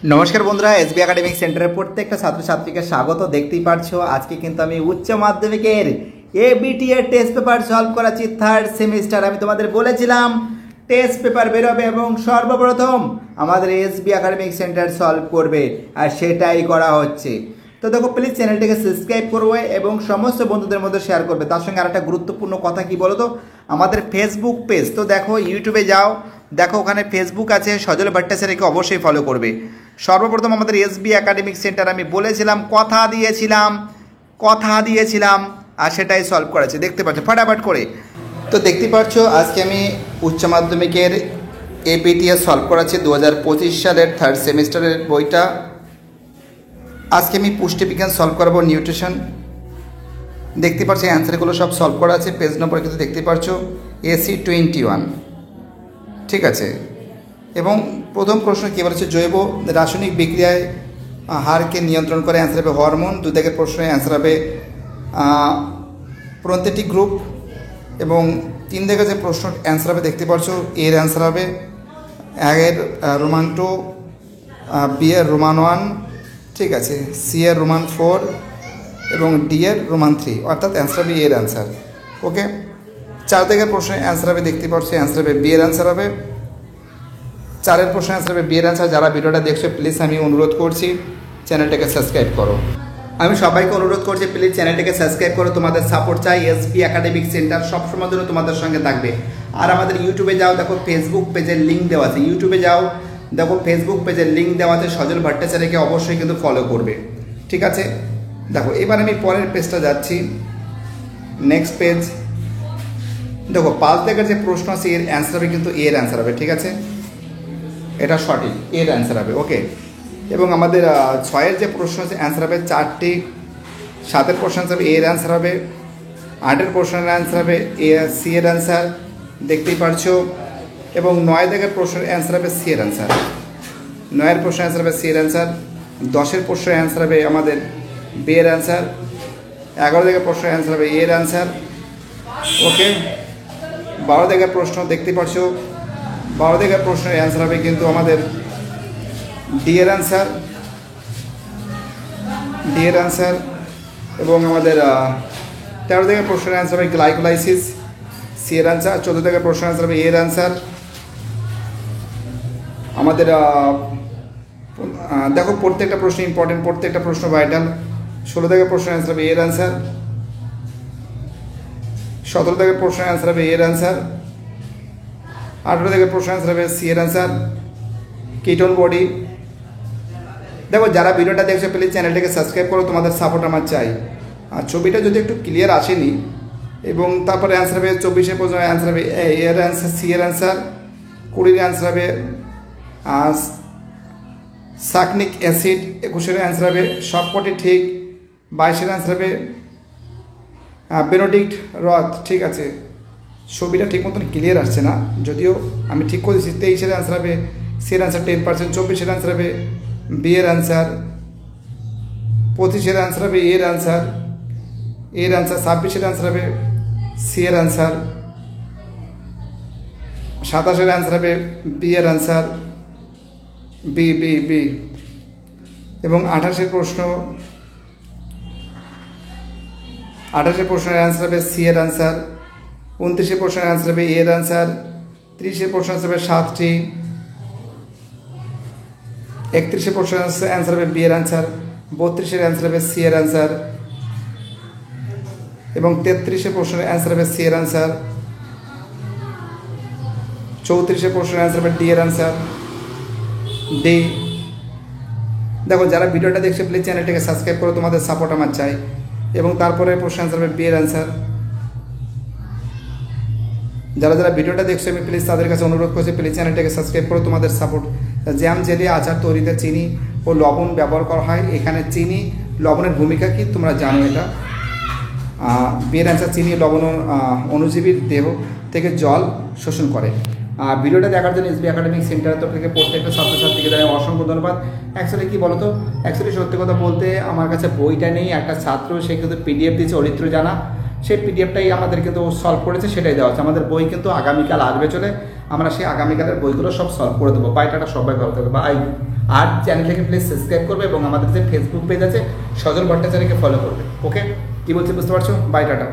নমস্কার বন্ধুরা, SB academic সেন্টারের প্রত্যেকটা ছাত্রছাত্রীকে স্বাগত। দেখতেই পারছো আজকে কিন্তু আমি উচ্চ মাধ্যমিকের এবিটি এর টেস্ট পেপার সলভ করাচ্ছি। থার্ড সেমিস্টার আমি তোমাদের বলেছিলাম টেস্ট পেপার বেরোবে এবং সর্বপ্রথম আমাদের এসবি একাডেমিক সেন্টার সলভ করবে, আর সেটাই করা হচ্ছে। তো দেখো, প্লিজ চ্যানেলটিকে সাবস্ক্রাইব করবে এবং সমস্ত বন্ধুদের মধ্যে শেয়ার করবে। তার সঙ্গে আরেকটা গুরুত্বপূর্ণ কথা কি বলো তো, আমাদের ফেসবুক পেজ, তো দেখো ইউটিউবে যাও, দেখো ওখানে ফেসবুক আছে, সজল ভট্টাচার্যকে অবশ্যই ফলো করবে। সর্বপ্রথম আমাদের এসবি একাডেমিক সেন্টার আমি বলেছিলাম, কথা দিয়েছিলাম আর সেটাই সলভ করেছে। দেখতে পাচ্ছ ফটাফট করে। তো দেখতে পাচ্ছ আজকে আমি উচ্চ মাধ্যমিকের এপিটিএস সলভ করাচ্ছি 2025 সালের থার্ড সেমিস্টারের বইটা। আজকে আমি পুষ্টিবিজ্ঞান সলভ করাবো, নিউট্রিশন। দেখতে পাচ্ছ অ্যান্সারগুলো সব সলভ করা আছে। পেজ নম্বর কিন্তু দেখতে পাচ্ছ AC21, ঠিক আছে। এবং প্রথম প্রশ্ন কী বলেছে, জৈব রাসায়নিক বিক্রিয়ায় হারকে নিয়ন্ত্রণ করে, অ্যান্সার হবে হরমোন। 2 দাগের প্রশ্নে অ্যান্সার হবে প্রন্থেটিক গ্রুপ। এবং 3 দাগের যে প্রশ্ন অ্যান্সার হবে দেখতে পাচ্ছ, এর অ্যান্সার হবে এর রোমান 2, বি এর রোমান 1, ঠিক আছে, সি এর রোমান 4 এবং ডি এর রোমান 3, অর্থাৎ অ্যান্সার হবে এর অ্যান্সার। ওকে, 4 দাগের প্রশ্নে অ্যান্সার হবে দেখতে পাচ্ছ, অ্যান্সার হবে বি এর অ্যান্সার হবে। 4 প্রশ্ন অ্যান্সার হবে বি এর অ্যান্সার। যারা ভিডিওটা দেখছো প্লিজ আমি অনুরোধ করছি চ্যানেলটাকে সাবস্ক্রাইব করো। আমি সবাইকে অনুরোধ করছি প্লিজ চ্যানেলটাকে সাবস্ক্রাইব করো। তোমাদের সাপোর্ট চাই। এসবি একাডেমিক সেন্টার সবসময় জন্য তোমাদের সঙ্গে থাকবে। আর আমাদের ইউটিউবে যাও, দেখো ফেসবুক পেজের লিঙ্ক দেওয়া আছে। ইউটিউবে যাও, দেখো ফেসবুক পেজের লিঙ্ক দেওয়া আছে। সজল ভট্টাচার্যকে অবশ্যই কিন্তু ফলো করবে, ঠিক আছে। দেখো এবার আমি পরের পেজটা যাচ্ছি, নেক্সট পেজ। দেখো 5 দাগের যে প্রশ্ন আছে এর অ্যান্সার হবে কিন্তু এর অ্যান্সার হবে, ঠিক আছে, এটা সঠিক, এর অ্যান্সার হবে। ওকে, এবং আমাদের 6 যে প্রশ্ন আছে অ্যান্সার হবে 4টি। 7 প্রশ্ন অ্যান্সার হবে এর অ্যান্সার হবে। 8 প্রশ্নের অ্যান্সার হবে সি এর অ্যান্সার, দেখতেই পারছো। এবং 9 দাগের প্রশ্নের অ্যান্সার হবে সি এর অ্যান্সার। 9 প্রশ্নের অ্যান্সার হবে সি এর অ্যান্সার। 10 প্রশ্নের অ্যান্সার হবে আমাদের বি এর অ্যান্সার। 11 দাগের প্রশ্নের অ্যান্সার হবে এর অ্যান্সার। ওকে, 12 দাগের প্রশ্ন দেখতে পাচ্ছো, 12 দাগের প্রশ্নের অ্যান্সার হবে কিন্তু আমাদের ডি এর অ্যান্সার, ডি এর অ্যান্সার। এবং আমাদের 13 দাগের প্রশ্নের অ্যান্সার হবে গ্লাইকোলাইসিস, সি এর অ্যান্সার। 14 দাগের প্রশ্নের অ্যান্সার হবে এর অ্যান্সার। আমাদের দেখো প্রত্যেকটা প্রশ্ন ইম্পর্টেন্ট, প্রত্যেকটা প্রশ্ন ভাইটাল। 16 দাগের প্রশ্নের অ্যান্সার হবে এর অ্যান্সার। 17 দাগের প্রশ্নের অ্যান্সার হবে এর অ্যান্সার। 18 দাগের প্রশ্ন অ্যান্সার হবে সি এর অ্যান্সার, কিটোন বডি। দেখো যারা ভিডিওটা দেখছো প্লিজ চ্যানেলটাকে সাবস্ক্রাইব করো, তোমাদের সাপোর্ট আমার চাই। আর ছবিটা যদি একটু ক্লিয়ার আসেনি। এবং তারপরে অ্যান্সার হবে 24 প্রশ্ন অ্যান্সার হবে এর অ্যান্সার, সি এর অ্যান্সার। 20 অ্যান্সার হবে সাকনিক অ্যাসিড। 21 অ্যান্সার হবে সবকটি ঠিক। 22 অ্যান্সার হবে বেনোডিক্ট রথ, ঠিক আছে। ছবিটা ঠিক মতন ক্লিয়ার আসছে না, যদিও আমি ঠিক করে দিচ্ছি। 23 অ্যান্সার হবে সি এর অ্যান্সার 10%। 24 অ্যান্সার হবে বি এর অ্যান্সার। 25 অ্যান্সার হবে এর অ্যান্সার, এর অ্যান্সার। 26 অ্যান্সার হবে সি এর অ্যান্সার। 27 অ্যান্সার হবে বি এর অ্যান্সার, বি বি বি। এবং 28 প্রশ্ন, 28 প্রশ্নের অ্যান্সার হবে সি এর অ্যান্সার। 29 প্রশ্নের অ্যান্সার হবে এর অ্যান্সার। 30 প্রশ্ন অ্যান্সার হবে 7টি। 31 প্রশ্নের অ্যান্সার হবে বি এর অ্যান্সার। 32 অ্যান্সার হবে সি এর অ্যান্সার। এবং 33 প্রশ্নের অ্যান্সার হবে সি এর অ্যান্সার। 34 প্রশ্নের অ্যান্সার হবে ডি এর অ্যান্সার, ডি। দেখো যারা ভিডিওটা দেখছে প্লিজ চ্যানেলটাকে সাবস্ক্রাইব করো, তোমাদের সাপোর্ট আমার চাই। এবং তারপরে প্রশ্ন অ্যান্সার হবে বি এর অ্যান্সার। যারা যারা ভিডিওটা দেখছো আমি প্লিজ তাদের কাছে অনুরোধ করছি প্লিজ চ্যানেলটাকে সাবস্ক্রাইব করো, তোমাদের সাপোর্ট। জ্যাম, জেলি, আচার তৈরিতে চিনি ও লবণ ব্যবহার করা হয়। এখানে চিনি লবণের ভূমিকা কি তোমরা জানো এটা। বি এর অ্যান্সার, চিনি লবণ অণুজীবীর দেহ থেকে জল শোষণ করে। ভিডিওটা দেখার জন্য এসবি একাডেমিক সেন্টারের তরফ থেকে প্রত্যেকটা ছাত্রছাত্রীকে জানাই অসংখ্য ধন্যবাদ। অ্যাকচুয়ালি কী বলো তো, অ্যাকচুয়ালি সত্যি কথা বলতে আমার কাছে বইটা নেই। একটা ছাত্র সে কিন্তু PDF দিয়েছে অরিত্র জানা, সেই পিডিএফটাই আমাদের কিন্তু সলভ করেছে, সেটাই দেওয়া আছে। আমাদের বই কিন্তু আগামীকাল আসবে চলে, আমরা সেই আগামীকালের বইগুলো সব সলভ করে দেবো। বাই টাটা, সবাই ভালো থাকবে বাই। আর চ্যানেলটাকে প্লিজ সাবস্ক্রাইব করবে এবং আমাদের যে ফেসবুক পেজ আছে সজল ভট্টাচার্যকে ফলো করবে। ওকে, কী বলছি বুঝতে পারছো? Bye tata.